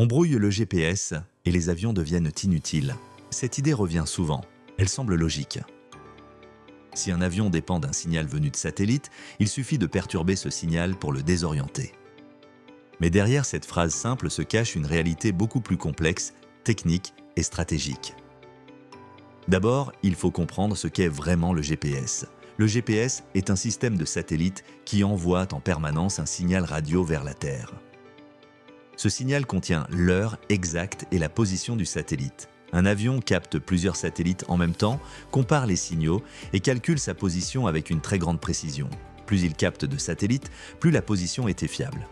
On brouille le GPS et les avions deviennent inutiles. Cette idée revient souvent. Elle semble logique. Si un avion dépend d'un signal venu de satellite, il suffit de perturber ce signal pour le désorienter. Mais derrière cette phrase simple se cache une réalité beaucoup plus complexe, technique et stratégique. D'abord, il faut comprendre ce qu'est vraiment le GPS. Le GPS est un système de satellites qui envoie en permanence un signal radio vers la Terre. Ce signal contient l'heure exacte et la position du satellite. Un avion capte plusieurs satellites en même temps, compare les signaux et calcule sa position avec une très grande précision. Plus il capte de satellites, plus la position était fiable.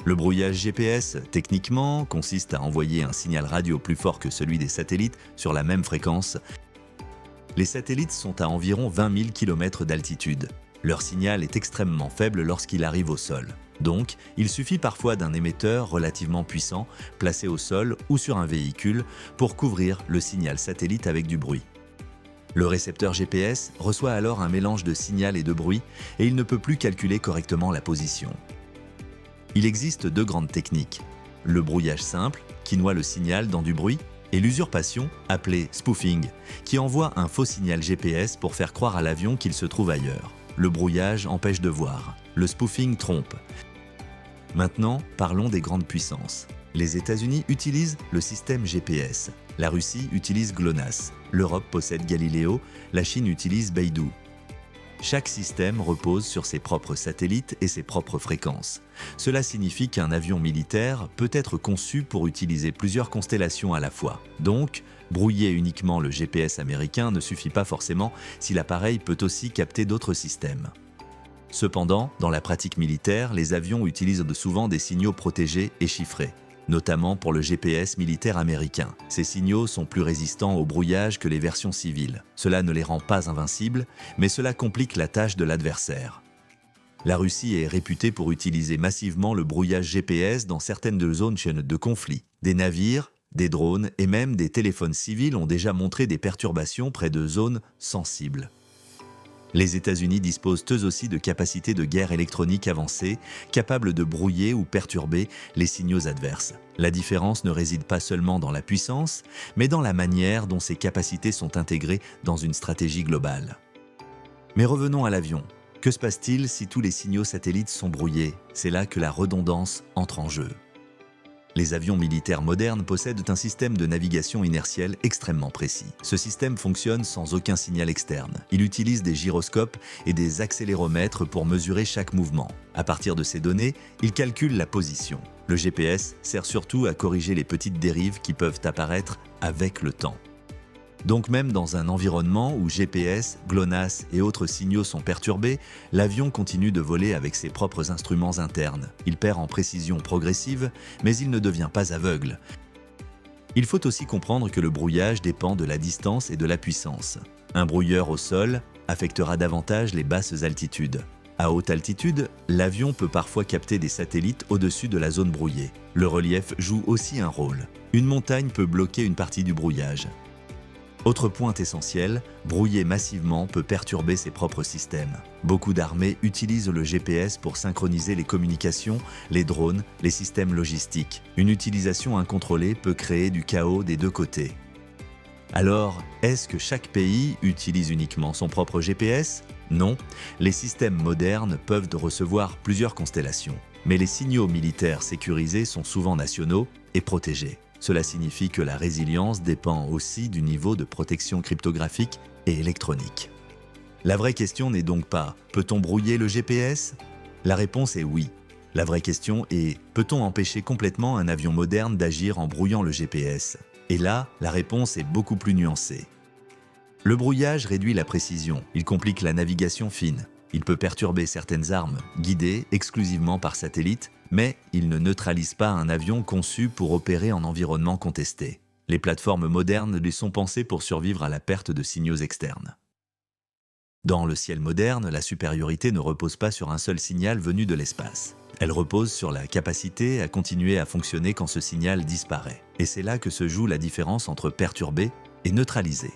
Le brouillage GPS, techniquement, consiste à envoyer un signal radio plus fort que celui des satellites sur la même fréquence. Les satellites sont à environ 20 000 km d'altitude. Leur signal est extrêmement faible lorsqu'il arrive au sol. Donc, il suffit parfois d'un émetteur relativement puissant, placé au sol ou sur un véhicule, pour couvrir le signal satellite avec du bruit. Le récepteur GPS reçoit alors un mélange de signal et de bruit et il ne peut plus calculer correctement la position. Il existe deux grandes techniques. Le brouillage simple, qui noie le signal dans du bruit, et l'usurpation, appelée spoofing, qui envoie un faux signal GPS pour faire croire à l'avion qu'il se trouve ailleurs. Le brouillage empêche de voir. Le spoofing trompe. Maintenant, parlons des grandes puissances. Les États-Unis utilisent le système GPS. La Russie utilise GLONASS. L'Europe possède Galileo. La Chine utilise Beidou. Chaque système repose sur ses propres satellites et ses propres fréquences. Cela signifie qu'un avion militaire peut être conçu pour utiliser plusieurs constellations à la fois. Donc, brouiller uniquement le GPS américain ne suffit pas forcément si l'appareil peut aussi capter d'autres systèmes. Cependant, dans la pratique militaire, les avions utilisent souvent des signaux protégés et chiffrés, notamment pour le GPS militaire américain. Ces signaux sont plus résistants au brouillage que les versions civiles. Cela ne les rend pas invincibles, mais cela complique la tâche de l'adversaire. La Russie est réputée pour utiliser massivement le brouillage GPS dans certaines zones de conflit. Des navires, des drones et même des téléphones civils ont déjà montré des perturbations près de zones sensibles. Les États-Unis disposent eux aussi de capacités de guerre électronique avancées, capables de brouiller ou perturber les signaux adverses. La différence ne réside pas seulement dans la puissance, mais dans la manière dont ces capacités sont intégrées dans une stratégie globale. Mais revenons à l'avion. Que se passe-t-il si tous les signaux satellites sont brouillés? C'est là que la redondance entre en jeu. Les avions militaires modernes possèdent un système de navigation inertielle extrêmement précis. Ce système fonctionne sans aucun signal externe. Il utilise des gyroscopes et des accéléromètres pour mesurer chaque mouvement. À partir de ces données, il calcule la position. Le GPS sert surtout à corriger les petites dérives qui peuvent apparaître avec le temps. Donc même dans un environnement où GPS, GLONASS et autres signaux sont perturbés, l'avion continue de voler avec ses propres instruments internes. Il perd en précision progressive, mais il ne devient pas aveugle. Il faut aussi comprendre que le brouillage dépend de la distance et de la puissance. Un brouilleur au sol affectera davantage les basses altitudes. À haute altitude, l'avion peut parfois capter des satellites au-dessus de la zone brouillée. Le relief joue aussi un rôle. Une montagne peut bloquer une partie du brouillage. Autre point essentiel, brouiller massivement peut perturber ses propres systèmes. Beaucoup d'armées utilisent le GPS pour synchroniser les communications, les drones, les systèmes logistiques. Une utilisation incontrôlée peut créer du chaos des deux côtés. Alors, est-ce que chaque pays utilise uniquement son propre GPS? Non, les systèmes modernes peuvent recevoir plusieurs constellations. Mais les signaux militaires sécurisés sont souvent nationaux et protégés. Cela signifie que la résilience dépend aussi du niveau de protection cryptographique et électronique. La vraie question n'est donc pas « peut-on brouiller le GPS ?» La réponse est oui. La vraie question est « peut-on empêcher complètement un avion moderne d'agir en brouillant le GPS ?» Et là, la réponse est beaucoup plus nuancée. Le brouillage réduit la précision, il complique la navigation fine. Il peut perturber certaines armes, guidées exclusivement par satellite, mais il ne neutralise pas un avion conçu pour opérer en environnement contesté. Les plateformes modernes lui sont pensées pour survivre à la perte de signaux externes. Dans le ciel moderne, la supériorité ne repose pas sur un seul signal venu de l'espace. Elle repose sur la capacité à continuer à fonctionner quand ce signal disparaît. Et c'est là que se joue la différence entre perturber et neutraliser.